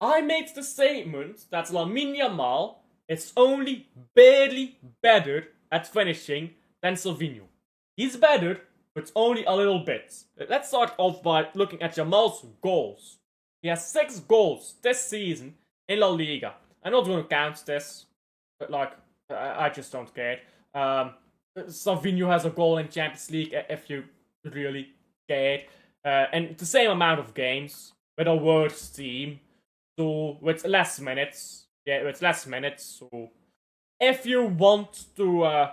I made the statement that Lamine Yamal is only barely better at finishing than Savinho. He's better, but only a little bit. Let's start off by looking at Yamal's goals. He has 6 goals this season in La Liga. I'm not going to count this, but I just don't care. Savinho has a goal in Champions League if you really care. And the same amount of games with a worse team. So with less minutes. Yeah, with less minutes. So if you want to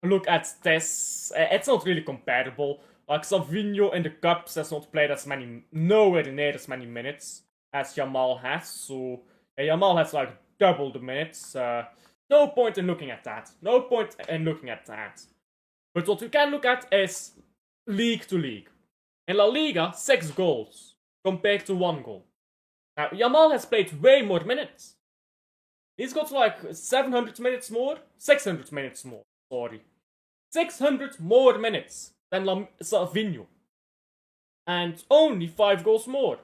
look at this, it's not really comparable. Like Savinho in the cups has not played nowhere near as many minutes as Yamal has. So yeah, Yamal has like double the minutes. No point in looking at that. No point in looking at that. But what we can look at is league to league. In La Liga, 6 goals compared to 1 goal. Now, Yamal has played way more minutes. He's got like 700 minutes more? 600 minutes more, sorry. 600 more minutes than Savinho. And only 5 goals more.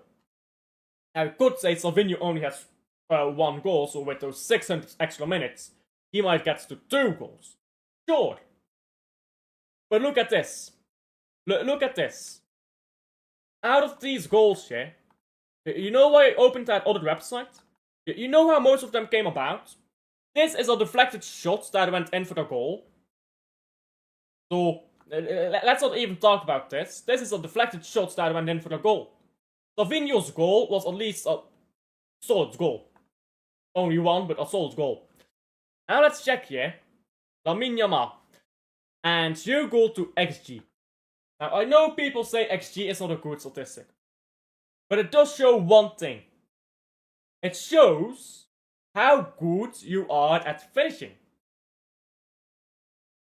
Now, you could say Savinho only has 1 goal, so with those 600 extra minutes, he might get to 2 goals. Sure. But look at this. Look at this. Out of these goals, yeah, you know why I opened that other website? You know how most of them came about? This is a deflected shot that went in for the goal. So, let's not even talk about this. This is a deflected shot that went in for the goal. Savinho's goal was at least a solid goal. Only one, but a solid goal. Now let's check here. Lamine Yamal. And you go to XG. Now I know people say XG is not a good statistic. But it does show one thing. It shows how good you are at finishing.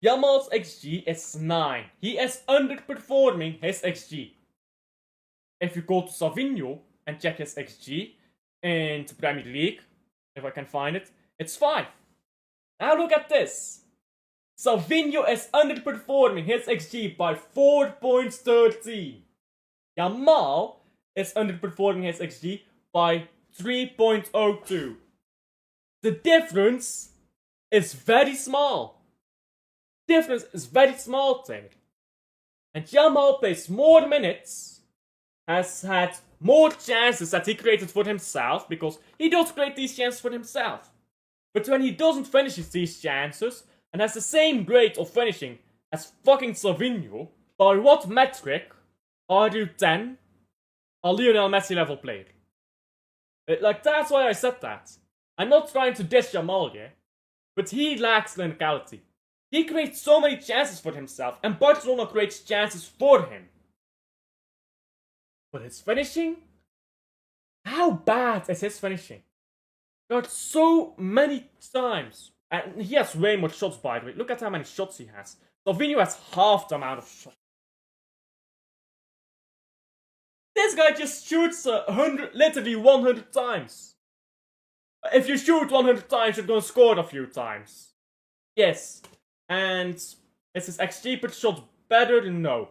Yamal's XG is 9. He is underperforming his XG. If you go to Savinho and check his XG in the Premier League, if I can find it, it's 5. Now look at this. Savinho is underperforming his XG by 4.13. Yamal is underperforming his XG by 3.02. The difference is very small. Difference is very small there. And Yamal plays more minutes, has had more chances that he created for himself, because he does create these chances for himself. But when he doesn't finish these chances, and has the same rate of finishing as fucking Savinho, by what metric are you 10? A Lionel Messi level player? Like, that's why I said that. I'm not trying to diss Yamal here, but he lacks clinicality. He creates so many chances for himself, and Barcelona creates chances for him. But his finishing? How bad is his finishing? There are so many times. And he has way more shots, by the way. Look at how many shots he has. Savinho has half the amount of shots. This guy just shoots literally 100 times. If you shoot 100 times, you're gonna score a few times. Yes. And is his XG per shot better? No.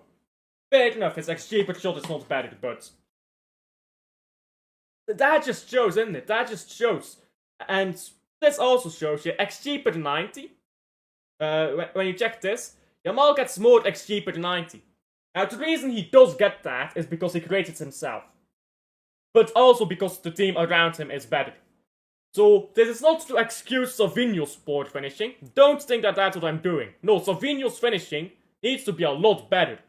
Fair enough, his XG per shot is not better, but that just shows, isn't it? That just shows. And this also shows you XG per 90. When you check this, Yamal gets more XG per 90. Now, the reason he does get that is because he creates it himself. But also because the team around him is better. So, this is not to excuse Savinho's poor finishing. Don't think that that's what I'm doing. No, Savinho's finishing needs to be a lot better.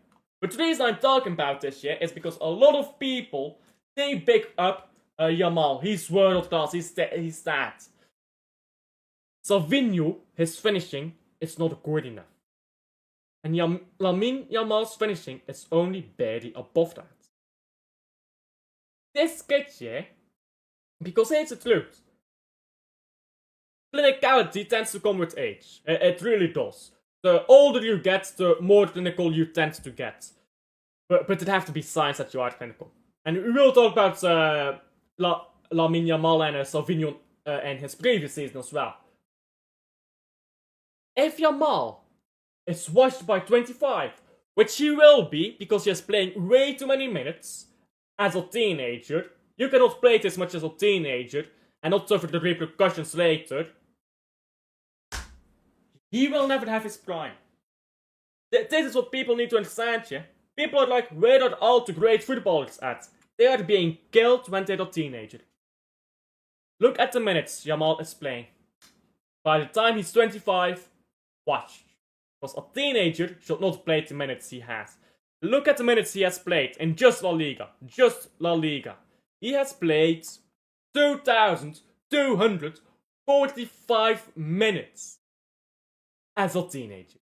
But the reason I'm talking about this here is because a lot of people, they pick up Yamal. He's world class, he's that. Savinho, his finishing is not good enough. And Lamine Yamal's finishing is only barely above that. This gets here, because here's the truth. Clinicality tends to come with age. It really does. The older you get, the more clinical you tend to get. But it has to be signs that you are clinical. And we will talk about Lamine Yamal and Savinho in his previous season as well. If Yamal is washed by 25, which he will be because he is playing way too many minutes as a teenager, you cannot play this much as a teenager and not suffer the repercussions later, he will never have his prime. This is what people need to understand, yeah? People are like, where are all the great footballers at? They are being killed when they're a teenager. Look at the minutes Yamal is playing. By the time he's 25, watch. Because a teenager should not play the minutes he has. Look at the minutes he has played in just La Liga. Just La Liga. He has played 2,245 minutes as a teenager.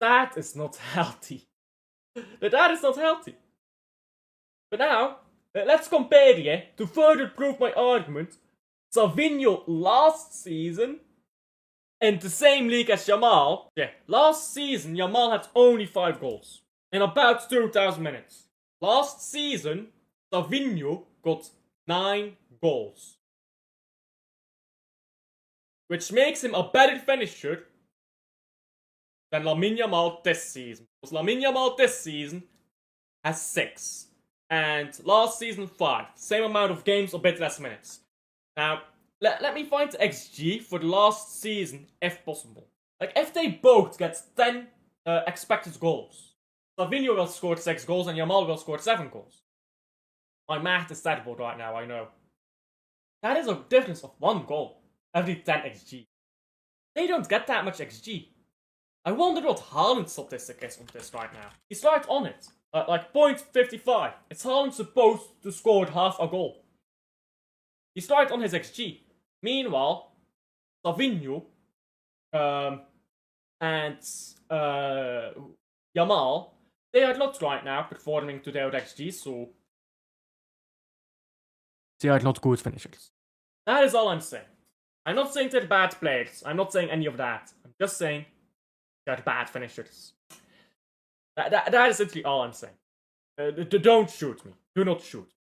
That is not healthy. That is not healthy. But now, let's compare here to further prove my argument. Savinho last season in the same league as Yamal. Yeah, last season Yamal had only 5 goals in about 2,000 minutes. Last season, Savinho got 9 goals. Which makes him a better finisher than Lamine Yamal this season. Because Lamine Yamal this season has 6. And last season 5. Same amount of games, a bit less minutes. Now, let me find the XG for the last season if possible. Like, if they both get 10 expected goals, Savinho will score 6 goals and Yamal will score 7 goals. My math is terrible right now, I know. That is a difference of 1 goal every 10 XG. They don't get that much XG. I wonder what Haaland's statistic is on this right now. He's right on it. Like 0.55. It's Haaland supposed to score half a goal. He's right on his XG. Meanwhile, Savinho and Yamal, they are not right now performing to their XG, so they are not good finishers. That is all I'm saying. I'm not saying they're bad players. I'm not saying any of that. I'm just saying they're bad finishers. That is literally all I'm saying. Don't shoot me. Do not shoot.